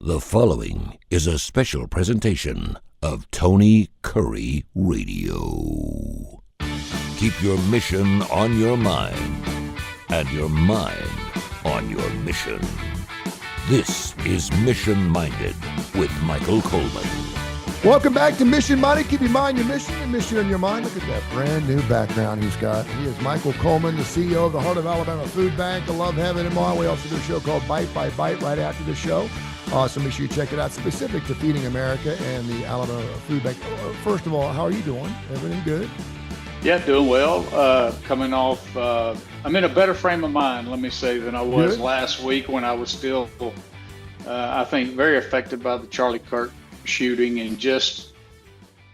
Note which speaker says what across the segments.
Speaker 1: The following is a special presentation of Tony Curry Radio. Keep your mission on your mind and your mind on your mission. This is Mission Minded with Michael Coleman.
Speaker 2: Welcome back to Mission Minded. Keep your mind your mission and mission on your mind. Look at that brand new background he's got. He is Michael Coleman, the CEO of the Heart of Alabama Food Bank. I love having him on. We also do a show called Bite by Bite right after the show. So make sure you check it out. Specific to Feeding America and the Alabama Food Bank. First of all, how are you doing? Everything good?
Speaker 3: Yeah, doing well. Coming off, I'm in a better frame of mind, let me say, than I was last week when I was still, I think, very affected by the Charlie Kirk shooting and just,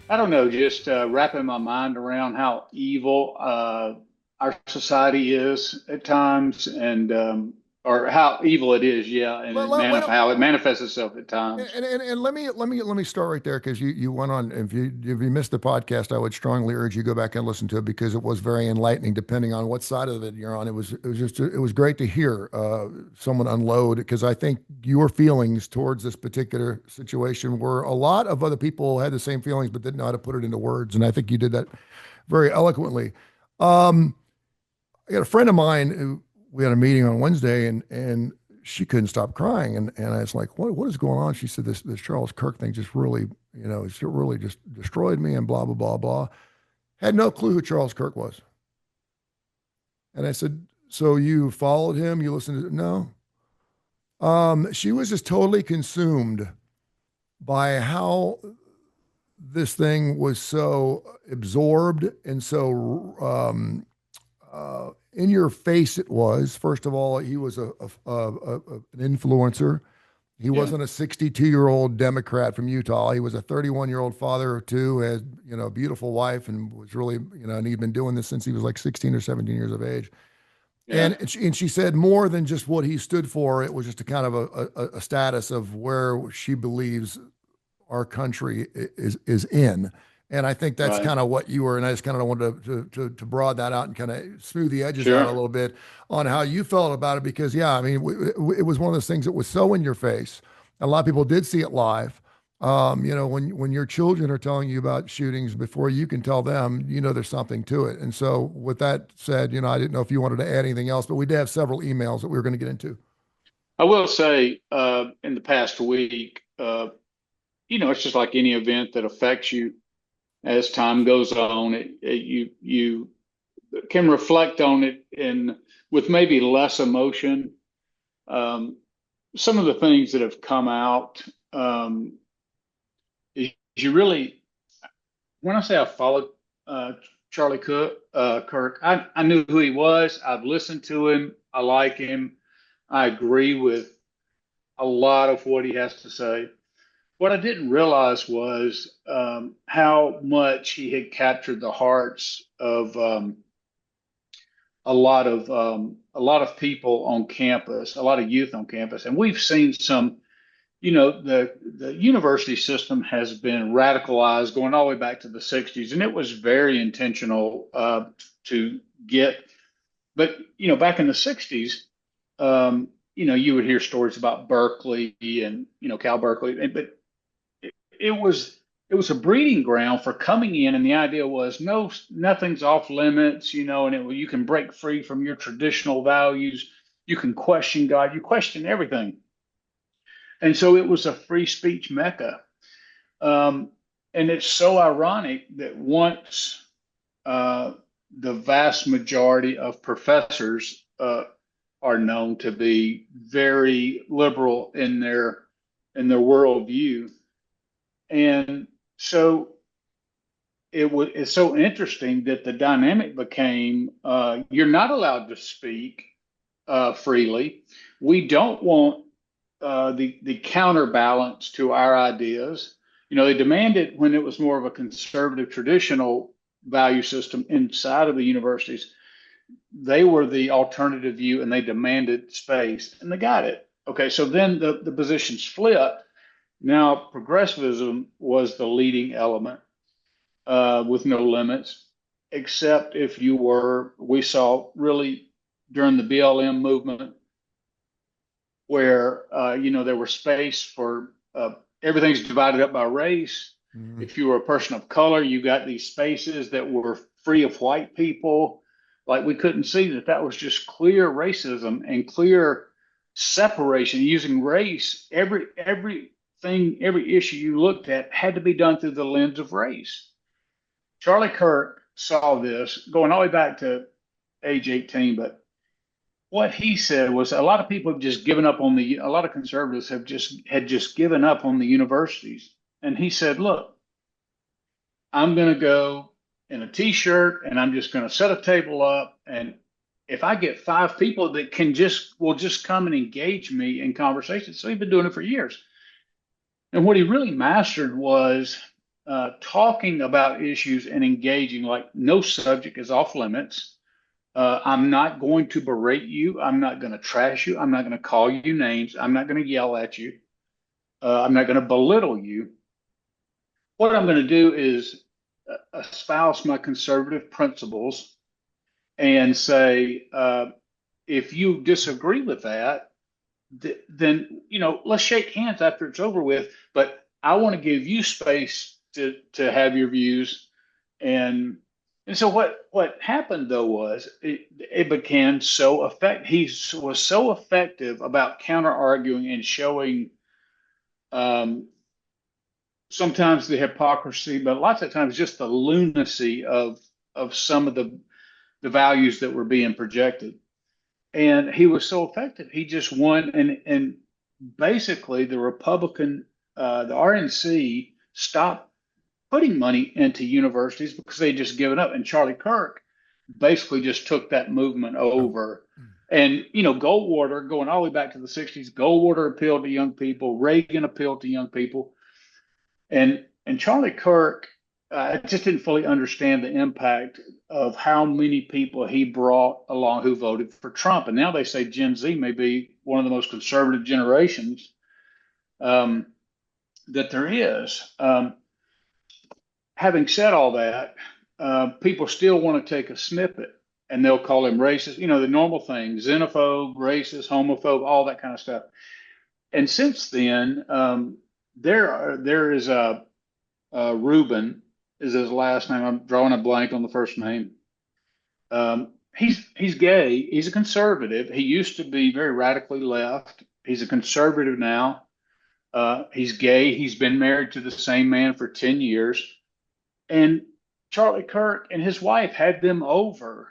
Speaker 3: I don't know, just wrapping my mind around how evil our society is at times and or how evil it is, and how it manifests itself at times.
Speaker 2: And let me start right there, because you went on. If you missed the podcast, I would strongly urge you go back and listen to it, because it was very enlightening, depending on what side of it you're on. It was great to hear someone unload, because I think your feelings towards this particular situation were a lot of other people had the same feelings but didn't know how to put it into words, and I think you did that very eloquently. I got a friend of mine who. We had a meeting on Wednesday, and she couldn't stop crying. And I was like, what is going on? She said, this Charles Kirk thing just really, it's really just destroyed me and blah, blah, blah, blah. Had no clue who Charles Kirk was. And I said, so you followed him? You listened to it? No. She was just totally consumed by how this thing was so absorbed and so in your face it was. First of all, he was an influencer. He wasn't a 62-year-old Democrat from Utah. He was a 31-year-old father of two, had a beautiful wife, and was really and he'd been doing this since he was like 16 or 17 years of age. Yeah. And she said more than just what he stood for. It was just a kind of a status of where she believes our country is in. And I think that's kind of what you were, and I just kind of wanted to broad that out and kind of smooth the edges out a little bit on how you felt about it, because, it was one of those things that was so in your face. A lot of people did see it live. When your children are telling you about shootings before you can tell them, there's something to it. And so with that said, I didn't know if you wanted to add anything else, but we did have several emails that we were going to get into.
Speaker 3: I will say in the past week, it's just like any event that affects you. As time goes on, you can reflect on it with maybe less emotion. Some of the things that have come out, is you really, when I say I followed Charlie Kirk, I knew who he was. I've listened to him. I like him. I agree with a lot of what he has to say. What I didn't realize was how much he had captured the hearts of a lot of people on campus, a lot of youth on campus, and we've seen some. The university system has been radicalized going all the way back to the '60s, and it was very intentional to get. But back in the '60s, you would hear stories about Berkeley and Cal Berkeley, but it was a breeding ground for coming in, and the idea was nothing's off limits, and you can break free from your traditional values. You can question God, you question everything, and so it was a free speech mecca. And it's so ironic that once the vast majority of professors are known to be very liberal in their worldview. And so it's so interesting that the dynamic became, you're not allowed to speak freely. We don't want the counterbalance to our ideas. They demanded, when it was more of a conservative, traditional value system inside of the universities, they were the alternative view, and they demanded space, and they got it. Okay, so then the positions flipped. Now, progressivism was the leading element with no limits, except if we saw really during the BLM movement, where there was space for everything's divided up by race.
Speaker 2: Mhm.
Speaker 3: If you were a person of color, you got these spaces that were free of white people. Like we couldn't see that was just clear racism and clear separation using race. Every issue you looked at had to be done through the lens of race. Charlie Kirk saw this going all the way back to age 18, but what he said was a lot of people have just given up on a lot of conservatives had just given up on the universities. And he said, look, I'm going to go in a t-shirt and I'm just going to set a table up. And if I get 5 people that will just come and engage me in conversation. So he's been doing it for years. And what he really mastered was talking about issues and engaging, like no subject is off limits. I'm not going to berate you. I'm not going to trash you. I'm not going to call you names. I'm not going to yell at you. I'm not going to belittle you. What I'm going to do is espouse my conservative principles and say, if you disagree with that, then let's shake hands after it's over with. But I want to give you space to have your views. And so what happened though was it became so effective. He was so effective about counter arguing and showing um, sometimes the hypocrisy, but lots of times just the lunacy of some of the values that were being projected. And he was so effective. He just won, and basically the RNC stopped putting money into universities because they just given up. And Charlie Kirk basically just took that movement over. And Goldwater, going all the way back to the '60s, Goldwater appealed to young people. Reagan appealed to young people, and Charlie Kirk, I just didn't fully understand the impact of how many people he brought along who voted for Trump. And now they say Gen Z may be one of the most conservative generations that there is. Having said all that, people still want to take a snippet and they'll call him racist, the normal thing, xenophobe, racist, homophobe, all that kind of stuff. And since then, there is a Reuben is his last name. I'm drawing a blank on the first name. He's gay. He's a conservative. He used to be very radically left. He's a conservative now. He's gay. He's been married to the same man for 10 years. And Charlie Kirk and his wife had them over.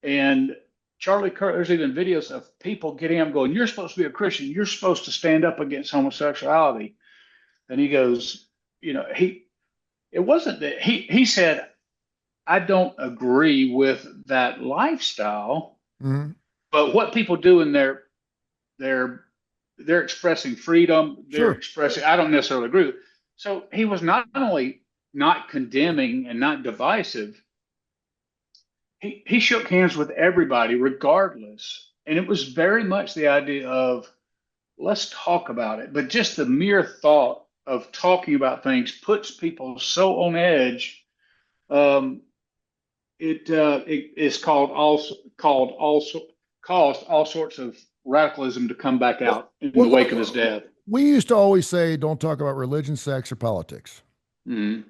Speaker 3: And Charlie Kirk, there's even videos of people getting up going, you're supposed to be a Christian. You're supposed to stand up against homosexuality. And he goes, it wasn't that he said, I don't agree with that lifestyle,
Speaker 2: Mhm.
Speaker 3: but what people do in they're expressing freedom, they're
Speaker 2: Sure.
Speaker 3: expressing, I don't necessarily agree with. So he was not only not condemning and not divisive, he shook hands with everybody regardless. And it was very much the idea of let's talk about it. But just the mere thought of talking about things puts people so on edge. It is caused all sorts of radicalism to come back out in the wake of his death.
Speaker 2: We used to always say, don't talk about religion, sex, or politics.
Speaker 3: Mm-hmm.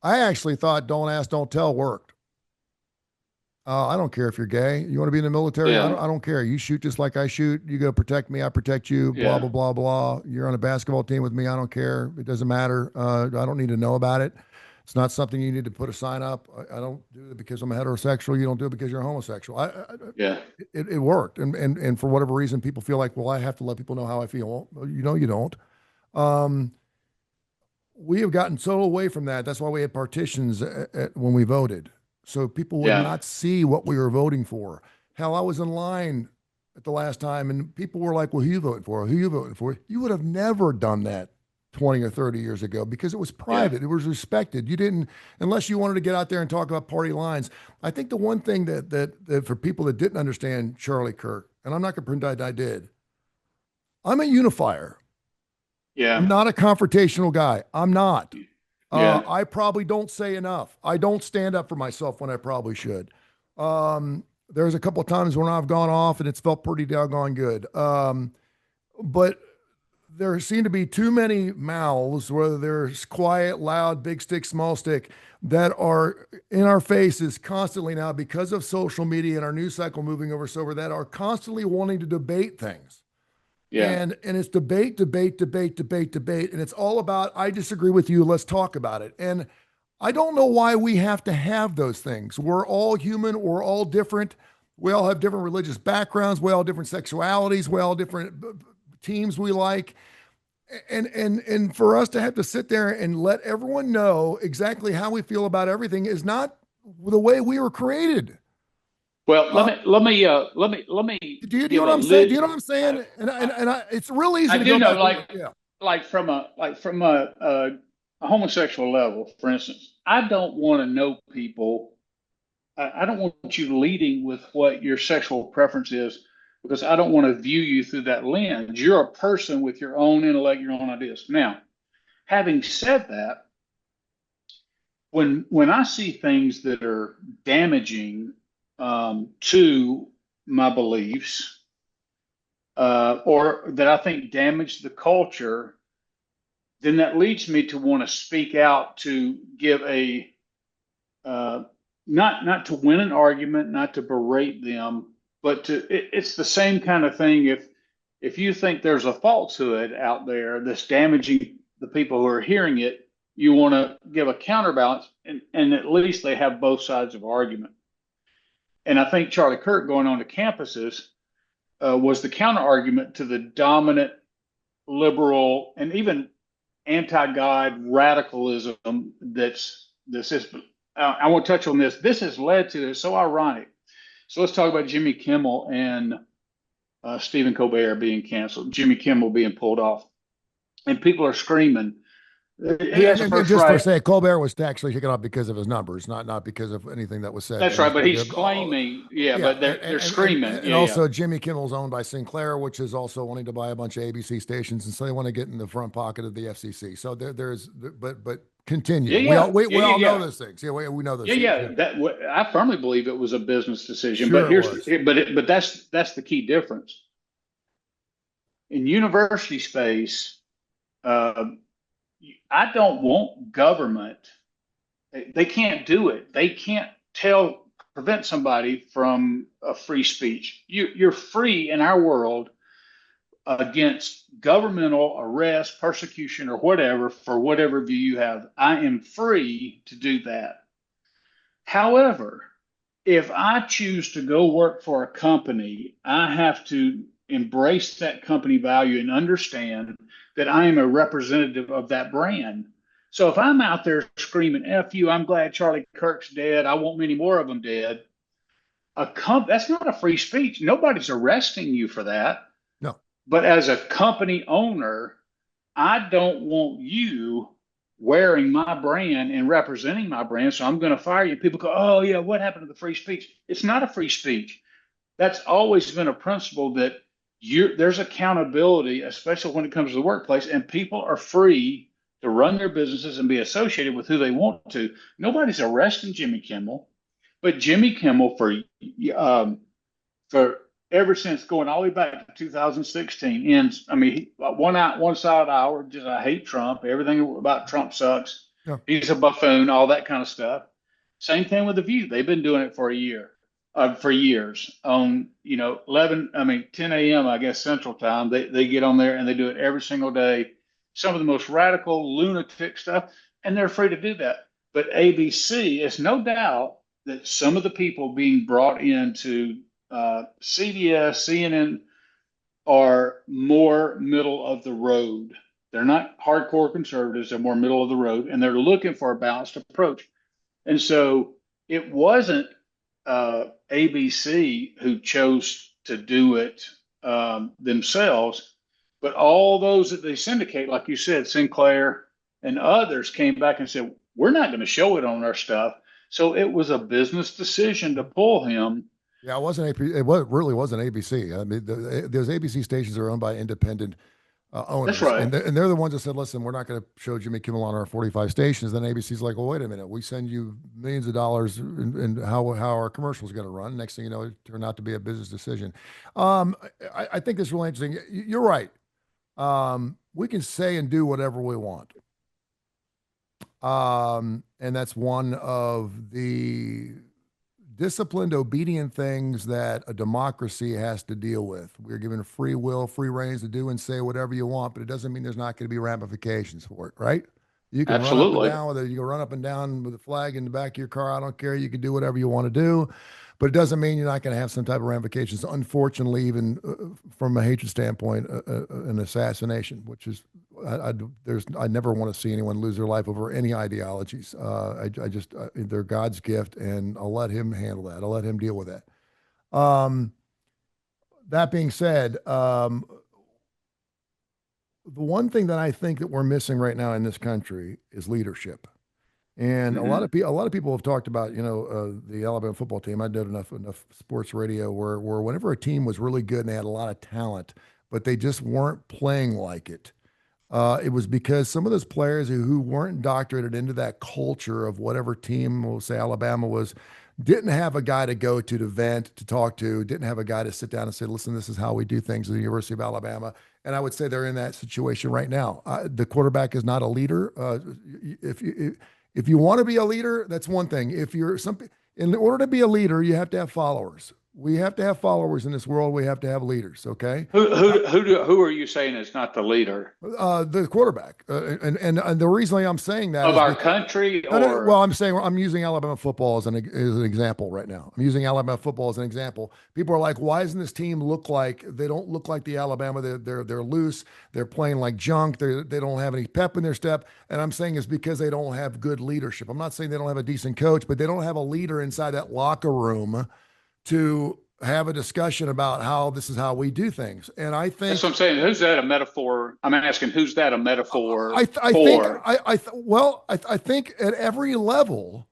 Speaker 2: I actually thought don't ask, don't tell worked. I don't care if you're gay. You want to be in the military?
Speaker 3: Yeah.
Speaker 2: I don't care. You shoot just like I shoot. You go protect me. I protect you. Blah,
Speaker 3: Yeah.
Speaker 2: blah, blah, blah. You're on a basketball team with me. I don't care. It doesn't matter. I don't need to know about it. It's not something you need to put a sign up. I don't do it because I'm a heterosexual. You don't do it because you're a homosexual.
Speaker 3: Yeah.
Speaker 2: It worked. And for whatever reason, people feel like, well, I have to let people know how I feel. Well, you don't. We have gotten so away from that. That's why we had partitions when we voted. So people would not see what we were voting for. Hell, I was in line at the last time and people were like, well, who you voting for? Who you voting for? You would have never done that 20 or 30 years ago because it was private. Yeah. It was respected. You didn't, unless you wanted to get out there and talk about party lines. I think the one thing that for people that didn't understand Charlie Kirk, and I'm not going to pretend I did, I'm a unifier.
Speaker 3: Yeah.
Speaker 2: I'm not a confrontational guy. I'm not.
Speaker 3: Yeah.
Speaker 2: I probably don't say enough. I don't stand up for myself when I probably should. there's a couple of times when I've gone off and it's felt pretty doggone good. But there seem to be too many mouths, whether they're quiet, loud, big stick, small stick, that are in our faces constantly now because of social media and our news cycle moving over so over that are constantly wanting to debate things.
Speaker 3: Yeah.
Speaker 2: And it's debate, debate, debate, debate, debate. And it's all about, I disagree with you. Let's talk about it. And I don't know why we have to have those things. We're all human. We're all different. We all have different religious backgrounds. We all have different sexualities. We all have different teams we like. And for us to have to sit there and let everyone know exactly how we feel about everything is not the way we were created.
Speaker 3: Well, let me
Speaker 2: Do you
Speaker 3: give
Speaker 2: know what
Speaker 3: a
Speaker 2: I'm saying? Do you know
Speaker 3: little.
Speaker 2: what I'm saying? It's real easy
Speaker 3: I
Speaker 2: to
Speaker 3: do
Speaker 2: go
Speaker 3: know,
Speaker 2: back. Yeah.
Speaker 3: like from a homosexual level, for instance. I don't want to know people. I don't want you leading with what your sexual preference is because I don't want to view you through that lens. You're a person with your own intellect, your own ideas. Now, having said that, when I see things that are damaging to my beliefs or that I think damage the culture, then that leads me to want to speak out to give a uh, not to win an argument, not to berate them, but it's the same kind of thing. If you think there's a falsehood out there that's damaging the people who are hearing it, you want to give a counterbalance, and at least they have both sides of argument. And I think Charlie Kirk going on to campuses was the counter argument to the dominant liberal and even anti-God radicalism that's this. I want to touch on this. This has led to it's so ironic. So let's talk about Jimmy Kimmel and Stephen Colbert being canceled, Jimmy Kimmel being pulled off, and people are screaming. He has a
Speaker 2: And
Speaker 3: first
Speaker 2: just for
Speaker 3: right.
Speaker 2: say, Colbert was actually taken off because of his numbers, not because of anything that was said.
Speaker 3: That's right, but he's claiming, yeah,
Speaker 2: Yeah,
Speaker 3: but they're screaming,
Speaker 2: and
Speaker 3: yeah, yeah,
Speaker 2: also Jimmy Kimmel's owned by Sinclair, which is also wanting to buy a bunch of ABC stations, and so they want to get in the front pocket of the FCC. So but continue.
Speaker 3: yeah,
Speaker 2: We all
Speaker 3: yeah, yeah,
Speaker 2: we
Speaker 3: yeah,
Speaker 2: all know
Speaker 3: yeah.
Speaker 2: those things. Yeah, we know those
Speaker 3: Yeah,
Speaker 2: things.
Speaker 3: yeah.
Speaker 2: Yeah,
Speaker 3: I firmly believe it was a business decision. But
Speaker 2: sure it
Speaker 3: here's
Speaker 2: was.
Speaker 3: but that's the key difference in university space. Uh, I don't want government. They can't do it. They can't prevent somebody from a free speech. You're free in our world against governmental arrest, persecution, or whatever for whatever view you have. I am free to do that. However, if I choose to go work for a company, I have to embrace that company value and understand that I am a representative of that brand. So if I'm out there screaming "F you," I'm glad Charlie Kirk's dead. I want many more of them dead. That's not a free speech. Nobody's arresting you for that.
Speaker 2: No.
Speaker 3: But as a company owner, I don't want you wearing my brand and representing my brand. So I'm going to fire you. People go, oh, yeah, what happened to the free speech? It's not a free speech. That's always been a principle that there's accountability, especially when it comes to the workplace, and people are free to run their businesses and be associated with who they want to. Nobody's arresting Jimmy Kimmel, but Jimmy Kimmel for ever since going all the way back to 2016. And I mean, one side hour, just I hate Trump. Everything about Trump sucks.
Speaker 2: Yeah.
Speaker 3: He's a buffoon, all that kind of stuff. Same thing with The View. They've been doing it for a year, for years. On 10 a.m. I guess Central Time. They get on there and they do it every single day. Some of the most radical lunatic stuff, and they're free to do that. But ABC, it's no doubt that some of the people being brought into CBS, CNN are more middle of the road. They're not hardcore conservatives, they're more middle of the road, and they're looking for a balanced approach. And so it wasn't ABC who chose to do it themselves, but all those that they syndicate, like you said, Sinclair and others came back and said, we're not going to show it on our stuff. So it was a business decision to pull him.
Speaker 2: Yeah, it wasn't AP. Really wasn't ABC. I mean, those ABC stations are owned by independent
Speaker 3: That's
Speaker 2: owners,
Speaker 3: right.
Speaker 2: and they're the ones that said, "Listen, we're not going to show Jimmy Kimmel on our 45 stations." Then ABC's like, "Well, wait a minute, we send you millions of dollars in how our commercials going to run." Next thing you know, it turned out to be a business decision. I think this is really interesting. You're right. We can say and do whatever we want, and that's one of the disciplined, obedient things that a democracy has to deal with. We're given free will, free reins to do and say whatever you want, but it doesn't mean there's not going to be ramifications for it, right? You can run up and
Speaker 3: Absolutely.
Speaker 2: down with it. You can run up and down with a flag in the back of your car. I don't care. You can do whatever you want to do, but it doesn't mean you're not going to have some type of ramifications. Unfortunately, even from a hatred standpoint, an assassination, which is I never want to see anyone lose their life over any ideologies. They're God's gift, and I'll let Him handle that. I'll let Him deal with that. That being said, the one thing that I think that we're missing right now in this country is leadership. And a lot
Speaker 3: Hmm.
Speaker 2: of people, have talked about, the Alabama football team. I did enough sports radio where whenever a team was really good and they had a lot of talent, but they just weren't playing like it. It was because some of those players who weren't indoctrinated into that culture of whatever team, we'll say Alabama was, didn't have a guy to go to vent, to talk to, didn't have a guy to sit down and say, listen, this is how we do things at the University of Alabama. And I would say they're in that situation right now. The quarterback is not a leader. If you want to be a leader, that's one thing. If you're something, in order to be a leader, you have to have followers. We have to have followers in this world. We have to have leaders. Okay.
Speaker 3: Who are you saying is not the leader
Speaker 2: The quarterback, and the reason I'm saying that
Speaker 3: of
Speaker 2: is
Speaker 3: our
Speaker 2: because
Speaker 3: country,
Speaker 2: no, no, well,
Speaker 3: or
Speaker 2: I'm saying I'm using Alabama football as an example right now. I'm using Alabama football as an example. People are like, why doesn't this team look like they don't look like the Alabama? They're loose. They're playing like junk. They don't have any pep in their step. And I'm saying it's because they don't have good leadership. I'm not saying they don't have a decent coach, but they don't have a leader inside that locker room to have a discussion about how this is how we do things. And I
Speaker 3: that's
Speaker 2: think
Speaker 3: what I'm saying. Who's that a metaphor? I'm asking, who's that a metaphor
Speaker 2: I think
Speaker 3: for?
Speaker 2: I think at every level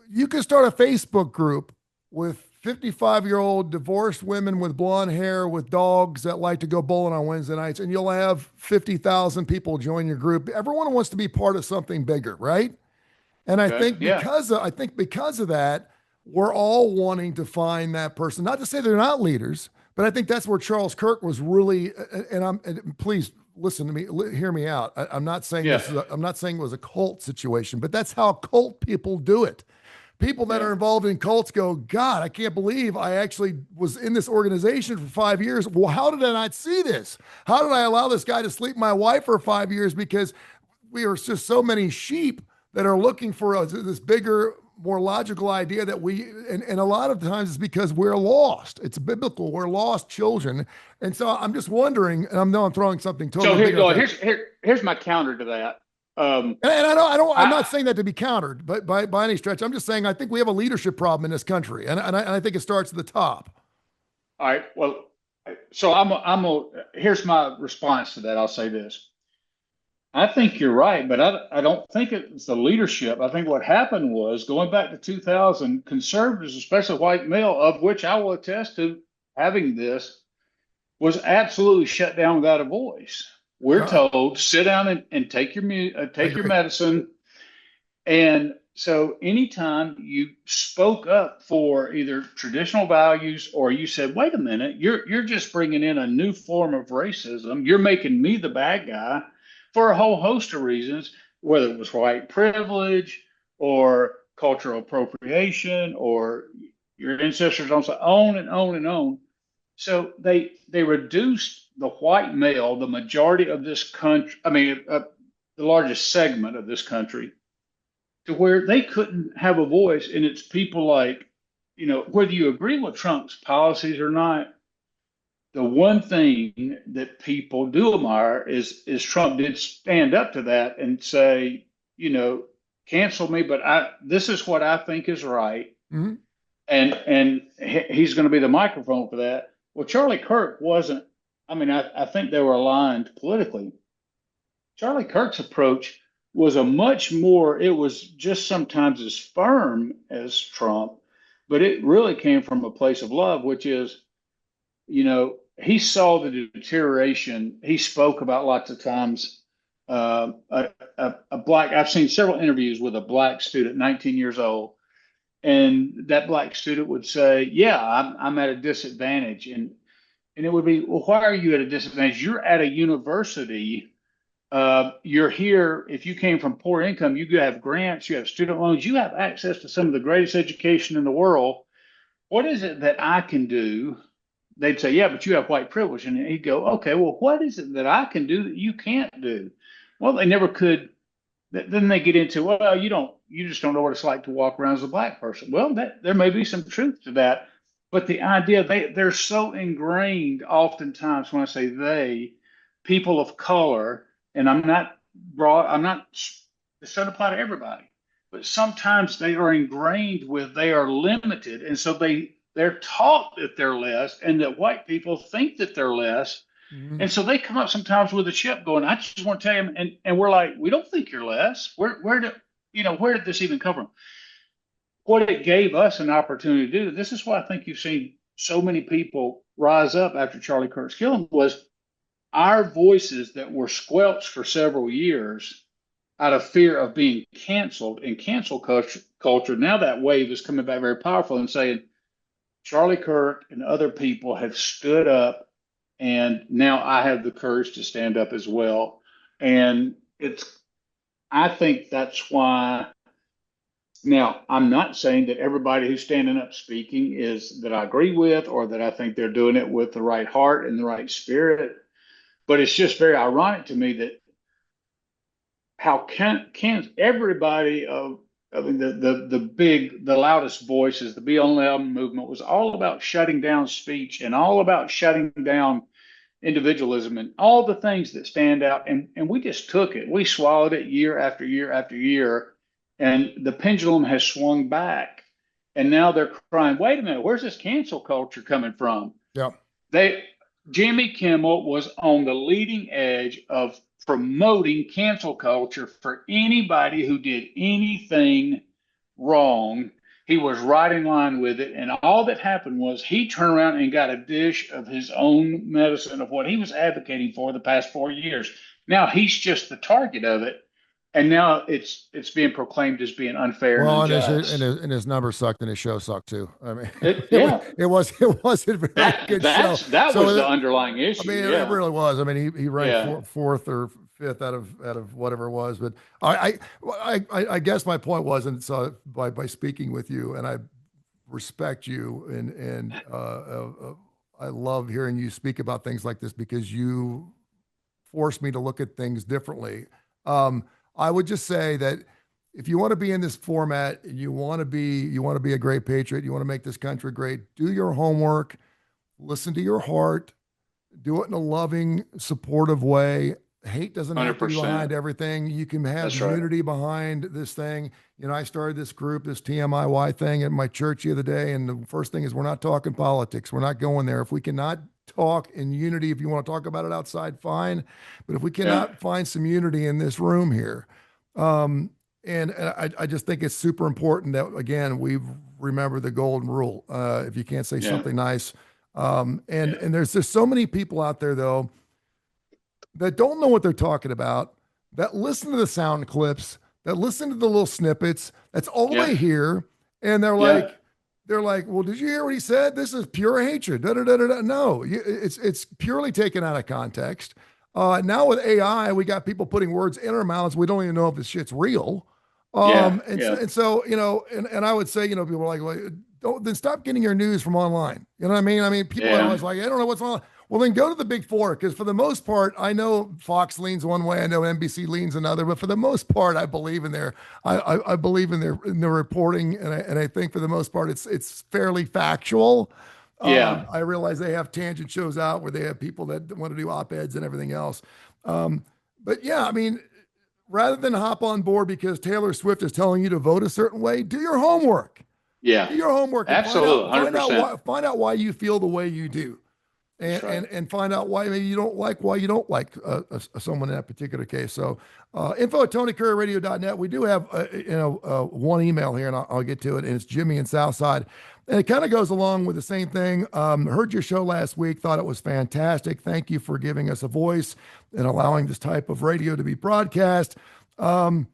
Speaker 2: you can start a Facebook group with 55-year-old divorced women with blonde hair with dogs that like to go bowling on Wednesday nights, and you'll have 50,000 people join your group. Everyone wants to be part of something bigger, right? And
Speaker 3: Okay, yeah,
Speaker 2: I think because of that, we're all wanting to find that person. Not to say they're not leaders, but I think that's where Charles Kirk was really. And please listen to me, hear me out. I'm not saying
Speaker 3: yeah,
Speaker 2: I'm not saying it was a cult situation, but that's how cult people do it. People that
Speaker 3: yeah.
Speaker 2: are involved in cults go, God, I can't believe I actually was in this organization for 5 years. Well, how did I not see this? How did I allow this guy to sleep with my wife for 5 years? Because we are just so many sheep that are looking for this bigger, more logical idea that and a lot of times it's because we're lost. It's biblical. We're lost children. And so I'm just wondering, and I know I'm throwing something
Speaker 3: So
Speaker 2: totally big out there.
Speaker 3: here's my counter to that.
Speaker 2: And I'm not
Speaker 3: I
Speaker 2: saying that to be countered, but by any stretch, I'm just saying I think we have a leadership problem in this country, and I think it starts at the top.
Speaker 3: All right. Well, so here's my response to that. I'll say this. I think you're right, but I don't think it's the leadership. I think what happened was going back to 2000, conservatives, especially white male, of which I will attest to having this, was absolutely shut down without a voice. We're
Speaker 2: Uh,
Speaker 3: told sit down and
Speaker 2: I
Speaker 3: take your
Speaker 2: agree.
Speaker 3: medicine. And so anytime you spoke up for either traditional values or you said, wait a minute, you're just bringing in a new form of racism. You're making me the bad guy for a whole host of reasons, whether it was white privilege or cultural appropriation or your ancestors on and on and on. So they reduced the white male, the majority of this country, the largest segment of this country, to where they couldn't have a voice. And it's people like, whether you agree with Trump's policies or not, the one thing that people do admire is Trump did stand up to that and say, cancel me, but this is what I think is right,
Speaker 2: Mhm.
Speaker 3: and he's going to be the microphone for that. Well, Charlie Kirk wasn't. I think they were aligned politically. Charlie Kirk's approach was a much more, it was just sometimes as firm as Trump, but it really came from a place of love, which is, he saw the deterioration. He spoke about lots of times. A black, I've seen several interviews with a black student, 19 years old, and that black student would say, "Yeah, I'm at a disadvantage," and it would be, "Well, why are you at a disadvantage? You're at a university. You're here. If you came from poor income, you have grants, you have student loans, you have access to some of the greatest education in the world. What is it that I can do?" They'd say, "Yeah, but you have white privilege." And he'd go, "Okay, well, what is it that I can do that you can't do?" Well, they never could. Then they get into, "Well, you just don't know what it's like to walk around as a black person." Well, there may be some truth to that, but the idea they're so ingrained oftentimes when I say they, people of color, and I'm not, this doesn't apply to everybody, but sometimes they are ingrained with they are limited, and so they're taught that they're less, and that white people think that they're less.
Speaker 2: Mhm.
Speaker 3: And so they come up sometimes with a chip going, "I just want to tell you," and we're like, "We don't think you're less. Where did this even come from?" What it gave us an opportunity to do, this is why I think you've seen so many people rise up after Charlie Kirk's killing, was our voices that were squelched for several years out of fear of being canceled and cancel culture. Now that wave is coming back very powerful and saying, Charlie Kirk and other people have stood up, and now I have the courage to stand up as well. And I think that's why. Now, I'm not saying that everybody who's standing up speaking is that I agree with, or that I think they're doing it with the right heart and the right spirit, but it's just very ironic to me that how can everybody of, I mean, the loudest voices, the BLM movement was all about shutting down speech and all about shutting down individualism and all the things that stand out. And we just took it. We swallowed it year after year after year. And the pendulum has swung back. And now they're crying, "Wait a minute, where's this cancel culture coming from?"
Speaker 2: Yeah.
Speaker 3: They Jimmy Kimmel was on the leading edge of promoting cancel culture for anybody who did anything wrong. He was right in line with it. And all that happened was he turned around and got a dish of his own medicine of what he was advocating for the past 4 years. Now he's just the target of it. And now it's being proclaimed as being unfair and
Speaker 2: Well,
Speaker 3: unjust.
Speaker 2: and his numbers sucked, and his show sucked too. I mean,
Speaker 3: Yeah,
Speaker 2: it was a very good show.
Speaker 3: that was the
Speaker 2: So
Speaker 3: underlying
Speaker 2: I
Speaker 3: issue.
Speaker 2: mean, it
Speaker 3: Yeah,
Speaker 2: really was. I mean, he ranked
Speaker 3: yeah,
Speaker 2: fourth or fifth out of whatever it was. But I guess my point was, and so by speaking with you, and I respect you, and I love hearing you speak about things like this because you force me to look at things differently. I would just say that if you want to be in this format, you want to be a great patriot, you want to make this country great, do your homework, listen to your heart, do it in a loving, supportive way. Hate doesn't have to be
Speaker 3: 100%.
Speaker 2: behind everything. You can have
Speaker 3: That's right.
Speaker 2: unity behind this thing. You know, I started this group, this TMIY thing at my church the other day. And the first thing is we're not talking politics. We're not going there. If we cannot talk in unity, if you want to talk about it outside, fine. But if we
Speaker 3: Yeah,
Speaker 2: cannot find some unity in this room here, I just think it's super important that, again, we remember the golden rule. If you can't say
Speaker 3: yeah,
Speaker 2: something nice,
Speaker 3: yeah,
Speaker 2: and there's just so many people out there, though, that don't know what they're talking about, that listen to the sound clips, that listen to the little snippets. That's all
Speaker 3: yeah,
Speaker 2: they hear. And
Speaker 3: yeah,
Speaker 2: they're like, "Well, did you hear what he said? This is pure hatred." Da, da, da, da, da. No, it's purely taken out of context. Now with AI, we got people putting words in our mouths. We don't even know if this shit's real.
Speaker 3: yeah,
Speaker 2: And so, and I would say, people are like, "Well, don't then stop getting your news from online." You know what I mean? I mean, people are
Speaker 3: yeah,
Speaker 2: always like, "I don't know what's on." Well, then go to the big four, because for the most part, I know Fox leans one way, I know NBC leans another, but for the most part, I believe in I believe in their reporting, and I think for the most part, it's fairly factual.
Speaker 3: yeah,
Speaker 2: I realize they have tangent shows out where they have people that want to do op-eds and everything else. But yeah, I mean, rather than hop on board because Taylor Swift is telling you to vote a certain way, do your homework.
Speaker 3: yeah.
Speaker 2: Do your homework and
Speaker 3: Absolutely,
Speaker 2: find out
Speaker 3: 100%.
Speaker 2: why you feel the way you do.
Speaker 3: That's right.
Speaker 2: and find out why maybe you don't like someone in that particular case. So info at TonyCurryRadio.net. We do have one email here, and I'll get to it, and it's Jimmy in Southside. And it kind of goes along with the same thing. Heard your show last week, thought it was fantastic. Thank you for giving us a voice and allowing this type of radio to be broadcast. And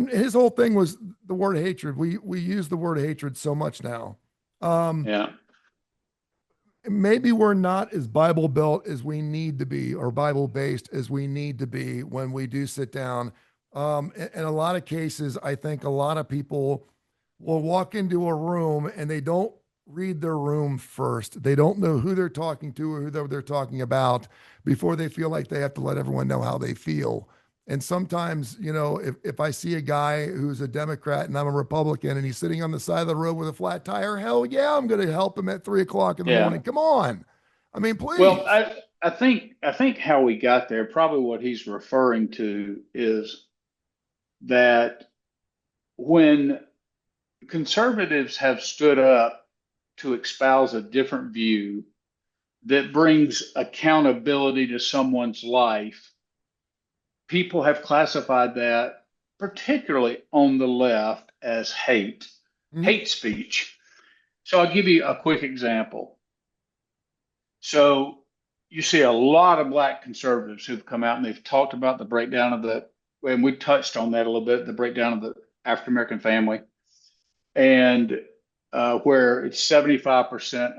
Speaker 2: his whole thing was the word hatred. We use the word hatred so much now.
Speaker 3: Yeah.
Speaker 2: Maybe we're not as Bible built as we need to be, or Bible based as we need to be when we do sit down. In a lot of cases, I think a lot of people will walk into a room and they don't read their room first. They don't know who they're talking to or who they're talking about before they feel like they have to let everyone know how they feel. And sometimes, if I see a guy who's a Democrat and I'm a Republican and he's sitting on the side of the road with a flat tire, hell yeah, I'm going to help him at 3:00 in the morning. Come on. I mean, please.
Speaker 3: Well, I think how we got there, probably what he's referring to is that when conservatives have stood up to espouse a different view that brings accountability to someone's life, people have classified that, particularly on the left, as hate speech. So I'll give you a quick example. So you see a lot of black conservatives who've come out and they've talked about the breakdown of and we touched on that a little bit, the breakdown of the African-American family, and where it's 75%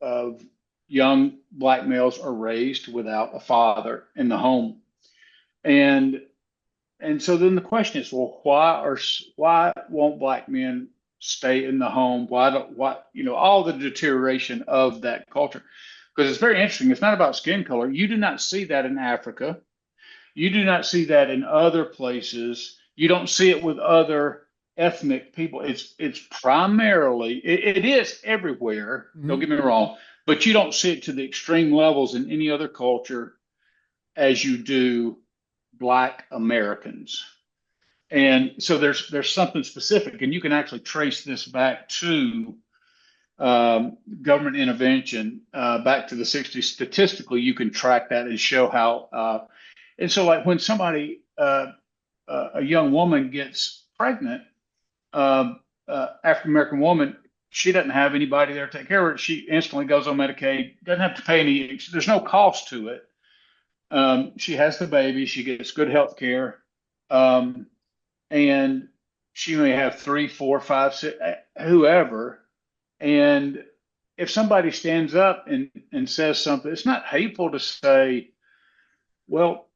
Speaker 3: of young black males are raised without a father in the home. And so then the question is, well, why won't black men stay in the home? All the deterioration of that culture? Because it's very interesting. It's not about skin color. You do not see that in Africa. You do not see that in other places. You don't see it with other ethnic people. It's primarily, it is everywhere. Don't get me wrong, but you don't see it to the extreme levels in any other culture as you do Black Americans. And so there's something specific, and you can actually trace this back to government intervention back to the 60s. Statistically, you can track that and show how. And so, like when somebody, a young woman gets pregnant, African American woman, she doesn't have anybody there to take care of her. She instantly goes on Medicaid, doesn't have to pay any. There's no cost to it. She has the baby. She gets good health care. And she may have 3, 4, 5, 6, whoever. And if somebody stands up and says something, it's not hateful to say, well,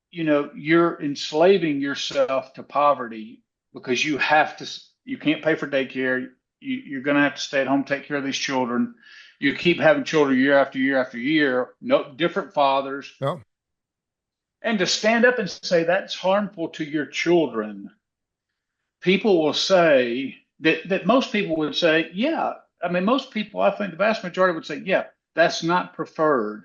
Speaker 3: you're enslaving yourself to poverty because you can't pay for daycare. You're going to have to stay at home, take care of these children. You keep having children year after year after year, no different fathers.
Speaker 2: Yeah.
Speaker 3: And to stand up and say that's harmful to your children, people will say that most people would say, yeah. I mean, most people, I think the vast majority would say, yeah, that's not preferred.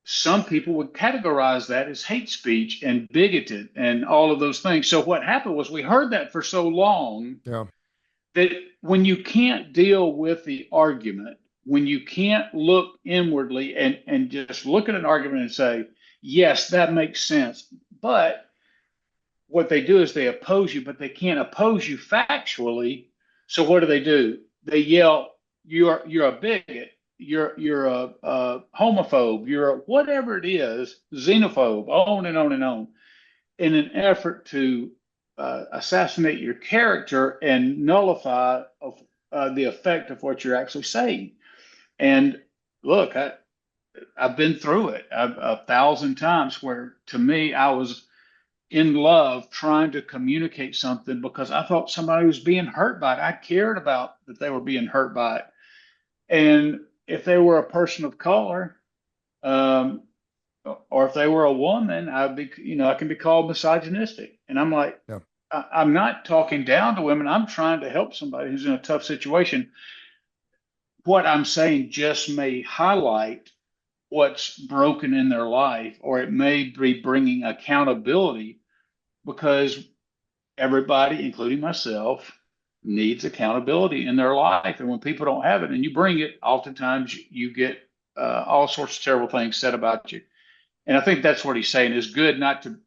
Speaker 3: Some people would categorize that as hate speech and bigoted and all of those things. So what happened was we heard that for so long that when you can't deal with the argument, when you can't look inwardly and just look at an argument and say, yes, that makes sense. But what they do is they oppose you, but they can't oppose you factually. So what do? They yell, you're a bigot. You're a homophobe, you're a whatever it is, xenophobe, on and on and on, in an effort to assassinate your character and nullify the effect of what you're actually saying. And look, I've been through it 1,000 times where, to me, I was in love trying to communicate something because I thought somebody was being hurt by it. I cared about that they were being hurt by it. And if they were a person of color, or if they were a woman, I can be called misogynistic. And I'm like, I'm not talking down to women. I'm trying to help somebody who's in a tough situation. What I'm saying just may highlight what's broken in their life, or it may be bringing accountability, because everybody, including myself, needs accountability in their life. And when people don't have it and you bring it, oftentimes you get all sorts of terrible things said about you. And I think that's what he's saying. It's good not to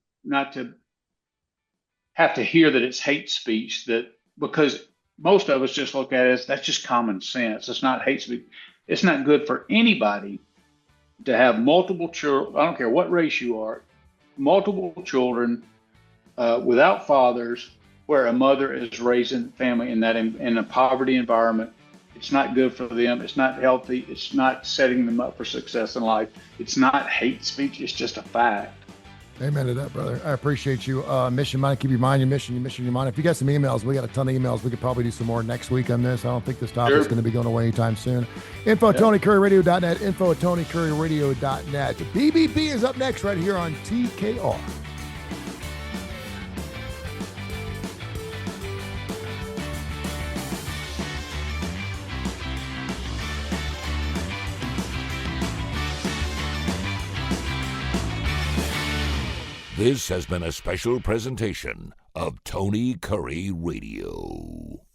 Speaker 3: have to hear that it's hate speech, that because most of us just look at it as that's just common sense. It's not hate speech. It's not good for anybody to have multiple children. I don't care what race you are, multiple children without fathers, where a mother is raising the family in a poverty environment. It's not good for them. It's not healthy. It's not setting them up for success in life. It's not hate speech. It's just a fact.
Speaker 2: Amen to that, brother. I appreciate you. Mission mind, keep your mind, your mission your mind. If you got some emails, we got a ton of emails. We could probably do some more next week on this. I don't think this topic is going to be going away anytime soon. Info at TonyCurryRadio.net. Info at TonyCurryRadio.net. BBB is up next right here on TKR.
Speaker 1: This has been a special presentation of Tony Curry Radio.